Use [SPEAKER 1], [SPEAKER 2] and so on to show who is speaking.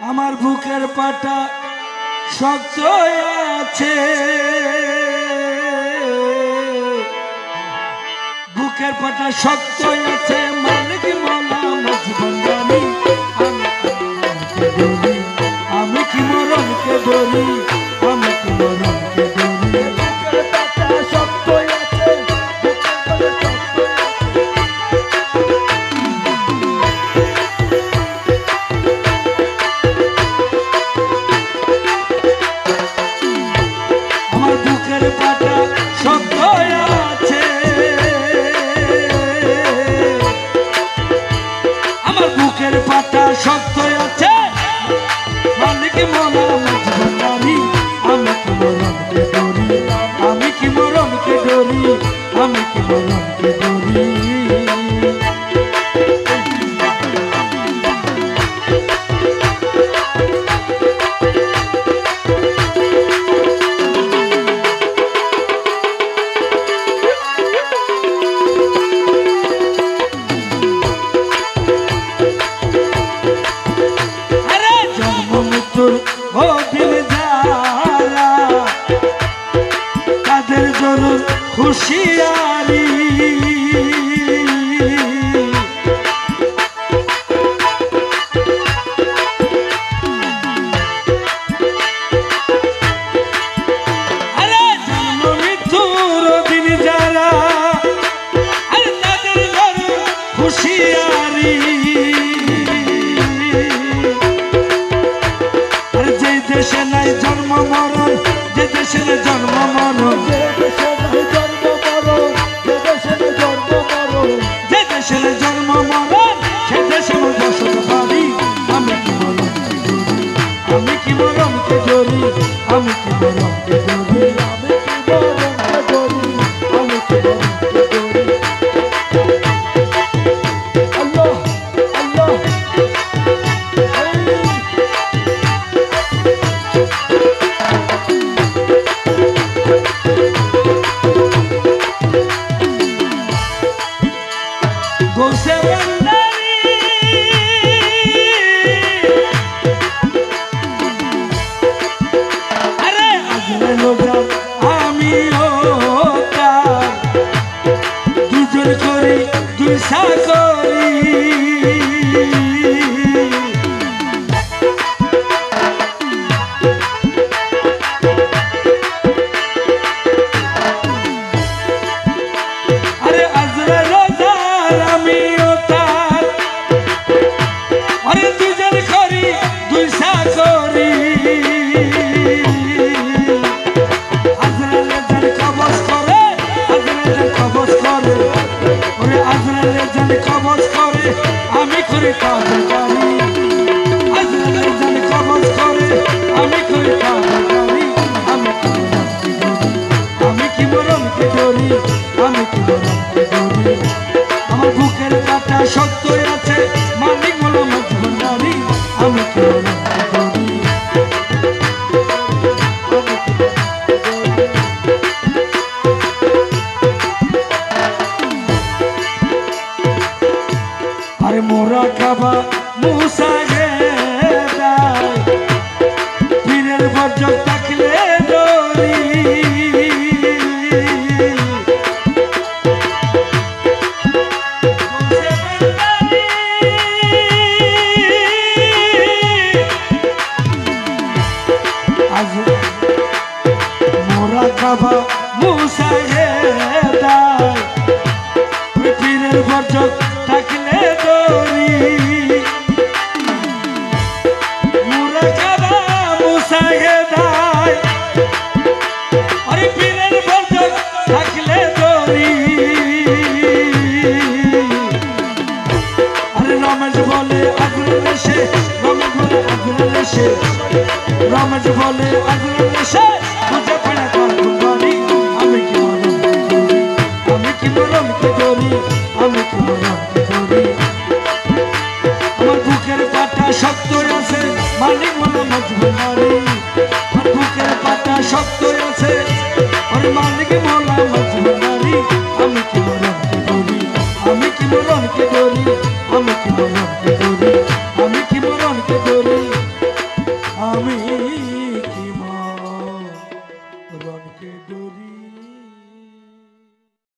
[SPEAKER 1] আমার বুকের পাটা শক্ত আছে, বুকের পাটা শক্ত আছে, মালিক মোলা মজবন্দানি। আমি কি মরণকে ডরি, আমি কি মরণকে ডরি। বুকের পাটা শক্ত আছে, আমার বুকের পাটা শক্ত আছে, আমার বুকের পাটা শক্ত আছে, মালিক মোলা মজবন্দানি। আমি কি মরণকে ডরি, আমি কি মরণকে ডরি, আমি কি মরণকে ডরি। ও দিল জ্বালা তাদের জরুর হুঁশিয়ারি, আরে জন্ম মৃত্যুর দিন যারা, আরে তাদের জরুর হুঁশিয়ারি। দেশে নাই জন্ম মরণ, যে দেশে নাই জন্ম মরণ, যে দেশে নাই জন্ম মরণ, যে দেশে নাই জন্ম মরণ, যে দেশে নাই জন্ম মরণ, সে দেশে মোর বসত বাড়ি। আমি কি মরণকে ডরি, আমি কি মরণকে ডরি, আমি কি মরণকে ডরি, আমি কি মরণকে ডরি, আমি কি মরণকে ডরি। আল্লাহ আল্লাহ গোসে বন্দারি, আরে আজরে লোজার আমি ও তার, দুজন করি দুই সাকরি। আরে আজরে লোজার আমি ও তার, আরে দুজন করি দুই সাকরি। আজরাইল জান কবজ করে, আজরাইল কবজ করে, ওরে আজরাইল জান কবজ করে, আমি করি তাবেদারি। আজরাইল জান কবজ করে, আমি করি তাবেদারি। আমি কি মরণকে ডরি, আমি কি মরণকে ডরি। আমার বুকের পাটা শক্ত আছে, মালিক মোলা মজবন্দানি। আমি কি মরণকে ডরি, আরে মোরা খাবা মুসা গেদায়, পীরের বজ্র থাকলে ডরি। মোরা খাবা মুসা গেদায়, পীরের বজ্র থাকলে ডরি। মোরা খাবা মুসা গেদায়, আরে পীরের বজ্র থাকলে ডরি। আরে রমেশ বলে আজরাইল এসে, রমেশ বলে আজরাইল এসে, রমেশ বলে আজরাইল এসে, বুঝে পড়ে কর কুরবানি। আমি কি মরণকে ডরি, আমি কি মরণকে ডরি, আমি কি মরণকে ডরি। আমার বুকের পাটা শক্ত আছে, মালিক মোলা মজবন্দানি। আমার বুকের পাটা শক্ত আছে, ওরে মালিক মোলা মজবন্দানি। আমি কি মরণকে ডরি, আমি কি মরণকে ডরি, আমি কি মরণকে ডরি, আমি কি মরণকে ডরি। ডরি